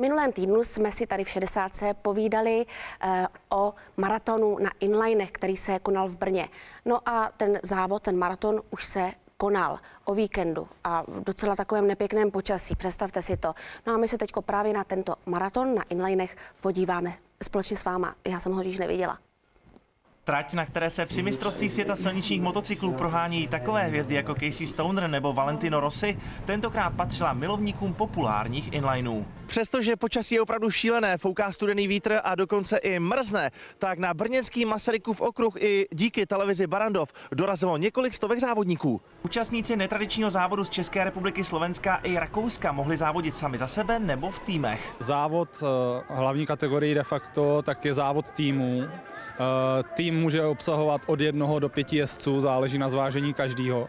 minulém týdnu jsme si tady v 60 povídali o maratonu na inlinech, který se konal v Brně. No a ten závod, ten maraton už se konal o víkendu a v docela takovém nepěkném počasí, představte si to. No a my se teďko právě na tento maraton na inlinech podíváme společně s váma. Já jsem ho již neviděla. Trať, na které se při mistrovství světa silničních motocyklů prohánějí takové hvězdy jako Casey Stoner nebo Valentino Rossi, tentokrát patřila milovníkům populárních inlineů. Přestože počasí je opravdu šílené, fouká studený vítr a dokonce i mrzne, tak na brněnský Masarykův okruh i díky televizi Barrandov dorazilo několik stovek závodníků. Účastníci netradičního závodu z České republiky, Slovenska i Rakouska mohli závodit sami za sebe nebo v týmech. Závod hlavní kategorii de facto tak je závod týmů. Tým může obsahovat od 1 do 5 jezdců, záleží na zvážení každého.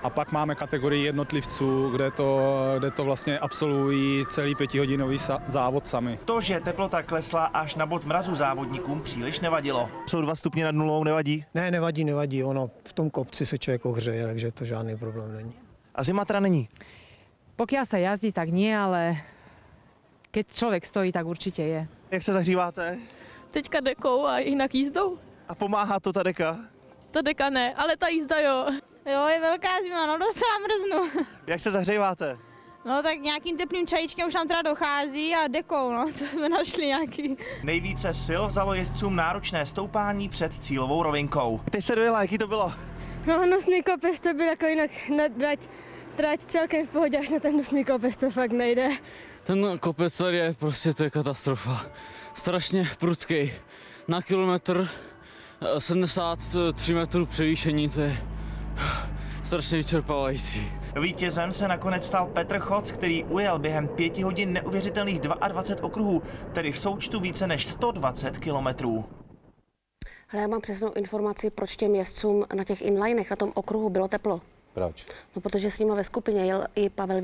A pak máme kategorii jednotlivců, kde to vlastně absolvují celý 5hodinový závod sami. To, že teplota klesla až na bod mrazu, závodníkům příliš nevadilo. Jsou 2 stupně nad nulou, nevadí? Ne, nevadí. Ono v tom kopci se člověk ohřeje, takže to žádný problém není. A zima teda není? Pokiaľ sa jazdí, tak nie, ale keď človek stojí, tak určitě je. Jak se zahříváte? Teďka dekou a jinak jízdou. A pomáhá to ta deka? Ta deka ne, ale ta jízda jo. Jo, je velká zima, no docela mrznu. Jak se zahříváte? No tak nějakým teplým čajíčkem už nám teda dochází a dekou, no, to jsme našli nějaký. Nejvíce sil vzalo jezdcům náročné stoupání před cílovou rovinkou. Teď se dojela, jaký to bylo? No, nosný kopec to byl jako jinak na trať celkem v pohodě, až na ten nosný kopec to fakt nejde. Ten kopec tady je prostě, to je katastrofa. Strašně prudkej. Na kilometr 73 metrů převýšení, to je strašně vyčerpávající. Vítězem se nakonec stal Petr Choc, který ujel během 5 hodin neuvěřitelných 22 okruhů, tedy v součtu více než 120 kilometrů. Ale já mám přesnou informaci, proč těm jezdcům na těch inlinech, na tom okruhu bylo teplo. Proč? No, protože s nimi ve skupině jel i Pavel